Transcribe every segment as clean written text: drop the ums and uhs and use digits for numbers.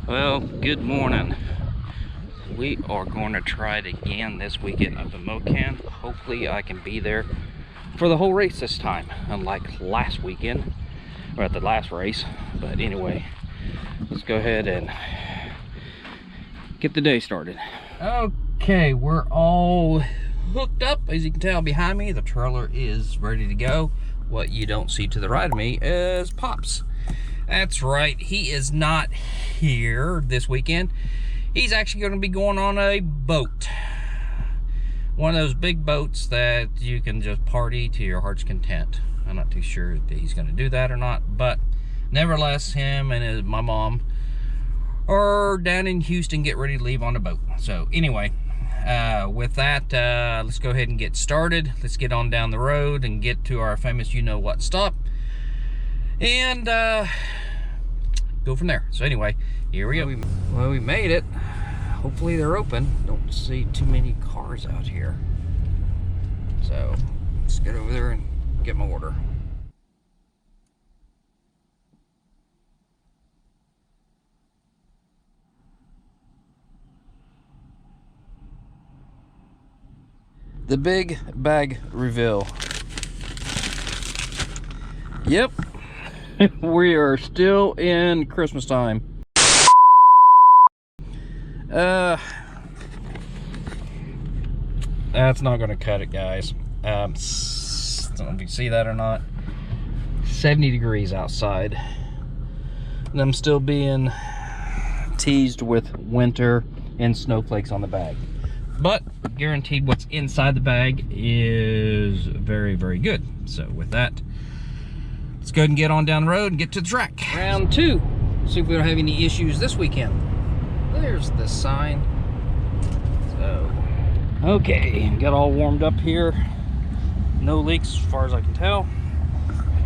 Well, good morning. We are going to try it again this weekend up in Mokan. Hopefully I can be there for the whole race this time, unlike last weekend, or at the last race. But anyway, let's go ahead and get the day started. Okay, we're all hooked up. As you can tell behind me, the trailer is ready to go. What you don't see to the right of me is Pops. That's right, he is not here this weekend. He's actually going to be going on a boat. One of those big boats that you can just party to your heart's content. I'm not too sure that he's going to do that or not, but nevertheless, him and my mom are down in Houston, get ready to leave on a boat. So anyway, with that, let's go ahead and get started. Let's get on down the road and get to our famous you-know-what stop. And go from there. So anyway, here we go. Well, we made it. Hopefully they're open. Don't see too many cars out here. So let's get over there and get my order. The big bag reveal. Yep. We are still in Christmas time. That's not gonna cut it, guys. I don't know if you see that or not. 70 degrees outside. And I'm still being teased with winter and snowflakes on the bag. But guaranteed what's inside the bag is very, very good. So with that, let's go ahead and get on down the road and get to the track. Round two. See if we don't have any issues this weekend. There's the sign. So, okay, got all warmed up here. No leaks as far as I can tell.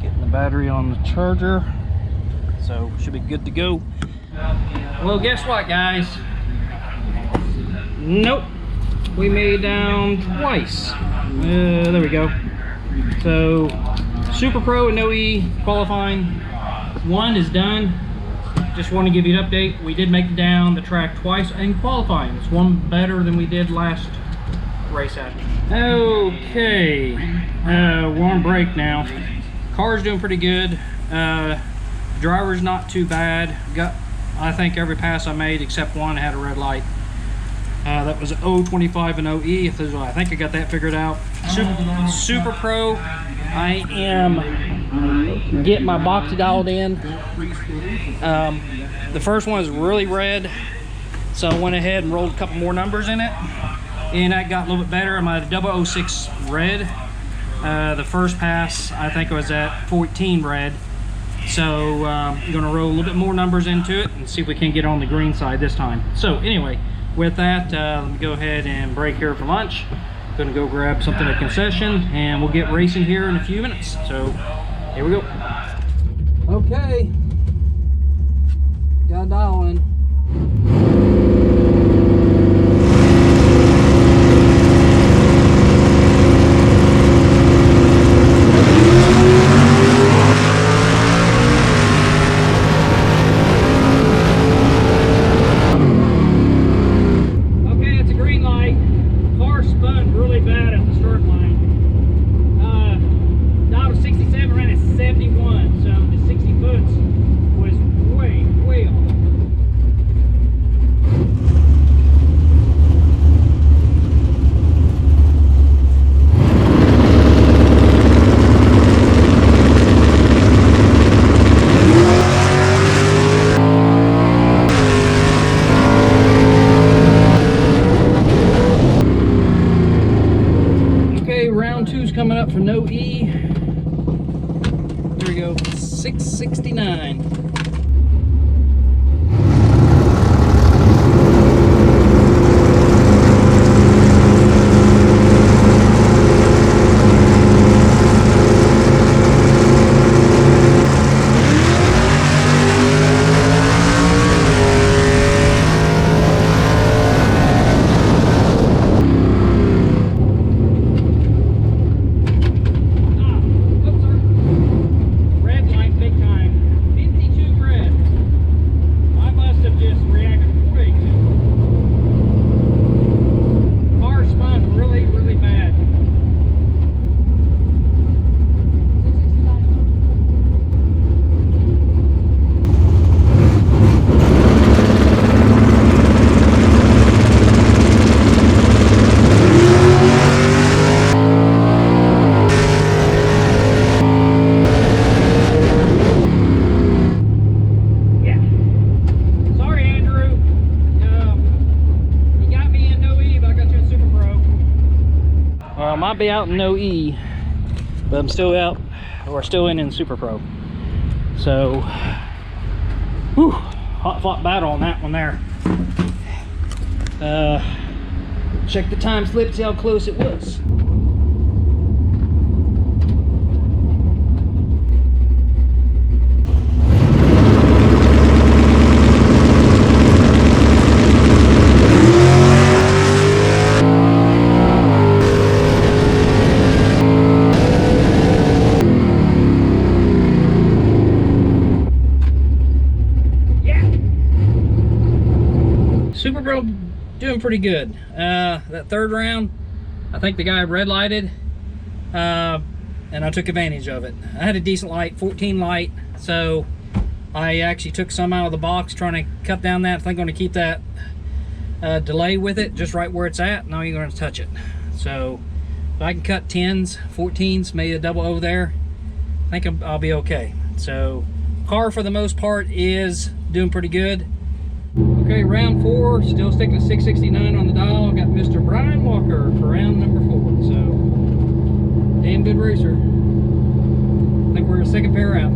Getting the battery on the charger. So, should be good to go. Well, guess what, guys? Nope. We made it down twice. There we go. So, Super Pro and No E qualifying. One is done. Just want to give you an update. We did make it down the track twice in qualifying. It's one better than we did last race out. Okay, we're on break now. Car's doing pretty good. Driver's not too bad. Got, I think, every pass I made except one had a red light. That was 025 and OE. I think I got that figured out. Super Pro, I am getting my box dialed in. The first one is really red, so I went ahead and rolled a couple more numbers in it, and that got a little bit better. I'm at a 006 red. The first pass, I think I was at 14 red. So I'm gonna roll a little bit more numbers into it and see if we can get on the green side this time. So anyway, with that, let me go ahead and break here for lunch. Gonna go grab something at concession and we'll get racing here in a few minutes. So here we go. Okay, got a dial in. Coming up for No E. There we go, 669. Red line big time. 52 might be out in no E, but I'm still out, or still in Super Pro. So, whew, hot fought battle on that one there. Check the time slip, see how close it was. Super Pro doing pretty good. That third round, I think the guy red lighted, and I took advantage of it. I had a decent light, 14 light, so I actually took some out of the box trying to cut down that. I think I'm going to keep that delay with it just right where it's at. Now you're going to touch it. So if I can cut 10s, 14s, maybe a double over there, I think I'll be okay. So car for the most part is doing pretty good. Okay, round 4, still sticking to 669 on the dial. Got Mr. Brian Walker for round number 4. So, damn good racer. I think we're a second pair out.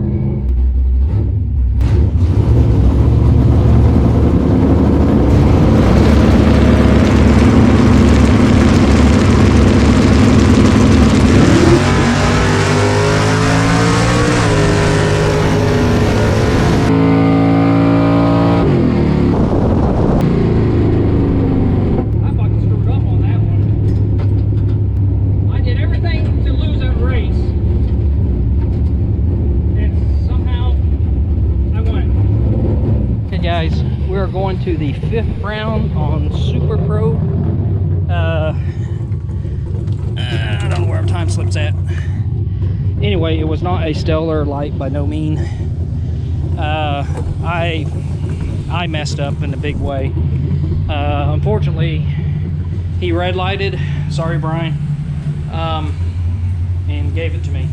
Guys, we are going to the 5th round on Super Pro. I don't know where our time slips at. Anyway, it was not a stellar light by no mean. I messed up in a big way. Unfortunately, he red lighted. Sorry, Brian. And gave it to me.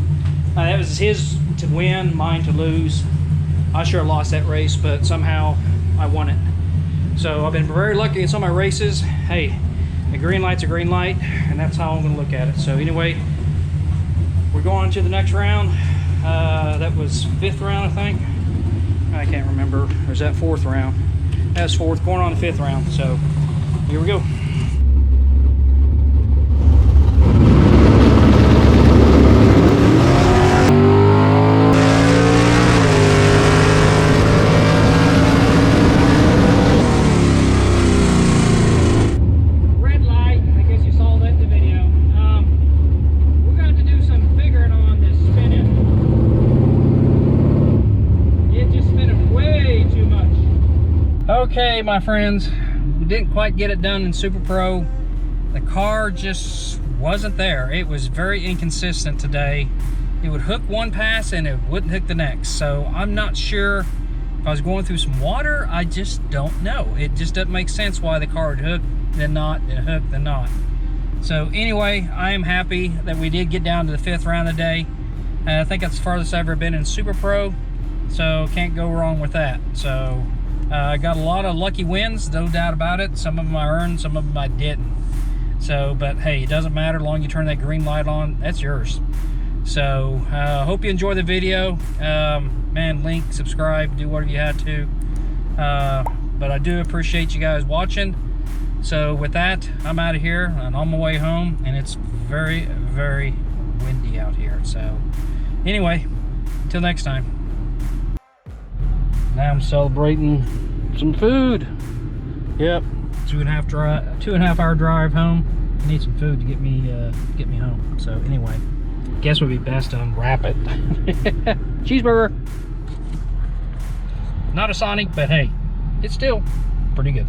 That was his to win, mine to lose. I sure lost that race, but somehow I won it. So I've been very lucky in some of my races. Hey, a green light's a green light, and that's how I'm going to look at it. So anyway, we're going to the next round. That was 5th round, I think. I can't remember. Or is that 4th round? That's 4th, going on the 5th round. So here we go. Okay, my friends, we didn't quite get it done in Super Pro. The car just wasn't there. It was very inconsistent today. It would hook one pass and it wouldn't hook the next. So I'm not sure if I was going through some water. I just don't know. It just doesn't make sense why the car would hook, then not, then hook, then not. So anyway, I am happy that we did get down to the 5th round of the day. I think that's the farthest I've ever been in Super Pro. So can't go wrong with that. So I got a lot of lucky wins, no doubt about it. Some of them I earned, some of them I didn't. So, but hey, it doesn't matter. As long as you turn that green light on, that's yours. So, hope you enjoy the video. Man, link, subscribe, do whatever you had to. But I do appreciate you guys watching. So with that, I'm out of here and on my way home, and it's very, very windy out here. So anyway, until next time. Now I'm celebrating some food. Yep, 2.5 hour drive home. I need some food to get me home. So anyway, guess would be best to unwrap it. Cheeseburger. Not a Sonic, but hey, it's still pretty good.